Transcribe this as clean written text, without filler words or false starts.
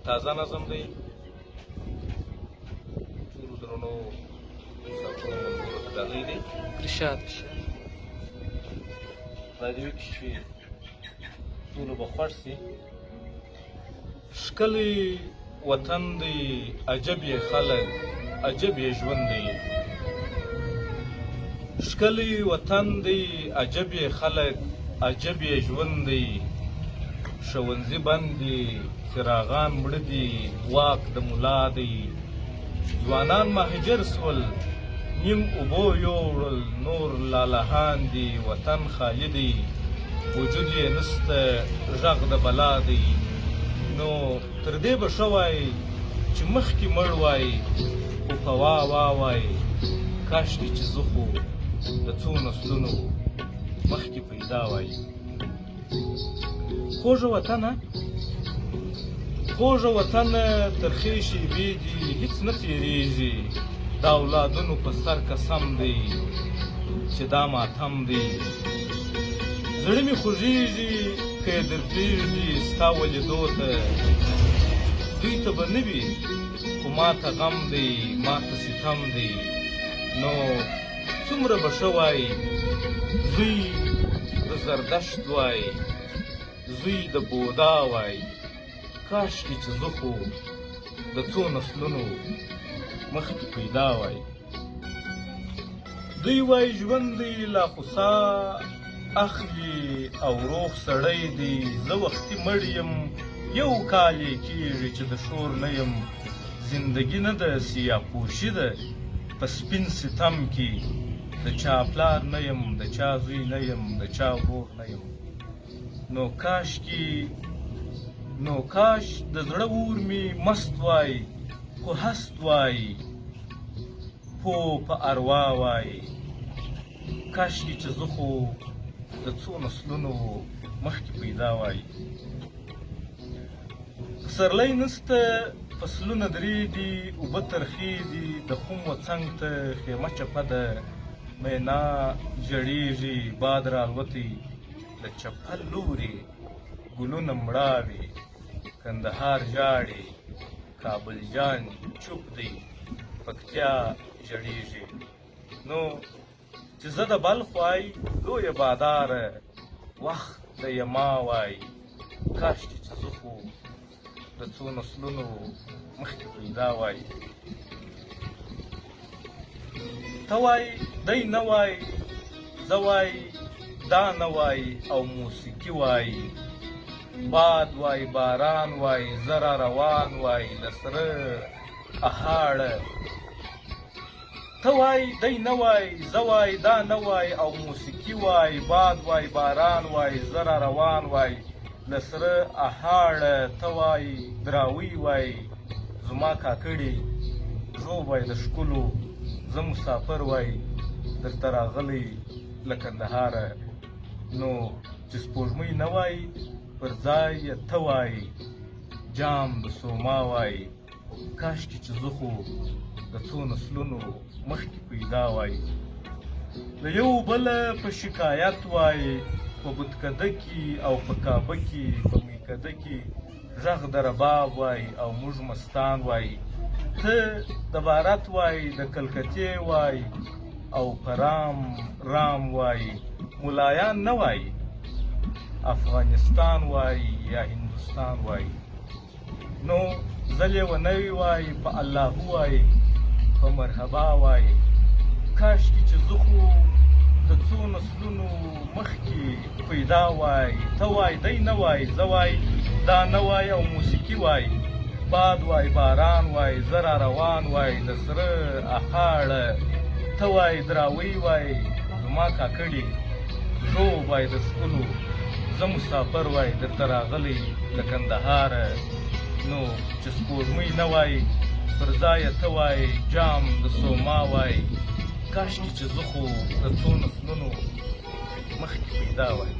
تازه نظم دی. ټولو درنو مسافرو ملګرو ته ډالۍ دی. ارشاد خدای دې وکړي چې ټولو به خوښ شي. ښکلی وطن دی، عجب یې خلک، عجب یې ژوند دی. ښکلی وطن دی، عجب یې خلک، عجب یې ژوند دی. ښوونځي بند دي، څراغان مړه دي، واک د ملا دی. ځوانان مهاجر سول، نیم اوبو یوړل، نور لالهان دي. وطن خالي دی، وجود یې نسته، غږ د بلا دی. نو تر دې به ښه وای چې مخکې مړ وای، خو په وا وای کاشکې چې زه خو د څو نسلونو مخکې پیدا وای. خوږه وطنه، خوږه وطنه، ترخې شېبې دي، هېڅ نه تېرېږي. د اولادونو په سر قسم دی چې دا ماتم دی. زړه مې خوږېږي که یې در پرېږدي ستا ولیدو ته. دوی ته به نه وي خو ما ته غم دی، ما ته ستم دی. نو څومره به ښه وای زوی د زردشت وای، زوی د بودا وای. کاشکې چې زه خو د څو نسلونو مخکې پیدا وای. دوی وای ژوند دی لا خو ساه اخلي او روغ سړی دی. زه وختي مړ یم، یو کال یې کېږي چې د شور نه یم. زندګي نه ده سیاپوشي ده په سپین ستم کې. د چا پلار نه یم، د چا زوی نه یم، د چا ورور نه یم. نو کاش د زړه اور مې مست وای، خو هست وای، پو په اروا وای. کاشکې چې زه خو د څو نسلونو مخکې پیدا وای. پسرلی نسته، فصلونه درې دي، اوبه ترخې دي. د خم و څنګ ته خیمه چپه ده، مینا ژړېږي، باد رالوتی د چپل لوري. ګلونه مړاوي، کندهار ژاړي، کابل جان چوپ دی، پکتیا ژړېږي. نو چې زه د بلخ وای لویه باداره، وخت د یما وای. کاشکې چې زه خو د څو نسلونو مخکې پیدا وای. ته وای دی نه وای، زه وای دا نه وای، او موسیقي وای. باد وای، باران وای، زه را روان وای د سره اهاړه. ته وای دی نه وای، زه وای دا نه وای، او موسیقي وای. باد وای، باران وای، زه را روان وای د سره اهاړه. ته وای دراوی وای، زما کاکړي ژوبی د ښکلو. زه مسافر وای درته راغلی له کندهاره. نو چې سپوږمۍ نه وای پر ځای یې ته وای، جام د سوما وای. کاشکې چې زه خو د څو نسلونو مخکې پیدا وای. د یو بله په شکایت وای، په بتکده کې او په کابه کې، په میکده کې غږ د رباب وای، او موږ مستان وای. ته د بارت وای، د کلکتې وای، او په رام وای. ملایان نه وای، افغانستان وای یا هندوستان وای. نو زه لیونی وای، په الله وای، په مرحبا وای. کاشکې چې زه خو د څو نسلونو مخکې پیدا وای. ته وای دی نه وای، زه وای دا نه وای، او موسیقي وای. باد وای، باران وای، زه را روان وای د سره اخاړه. ته وای دراوی وای، زما کاکړي ژوبی د ښکلو. زه مسافر وای درته راغلی له کندهاره. نو چې سپوږمۍ نه وای پر ځای یې ته وای، جام د سوما وای. کاشکې چې زه خو د څو نسلونو مخکې پیدا وای.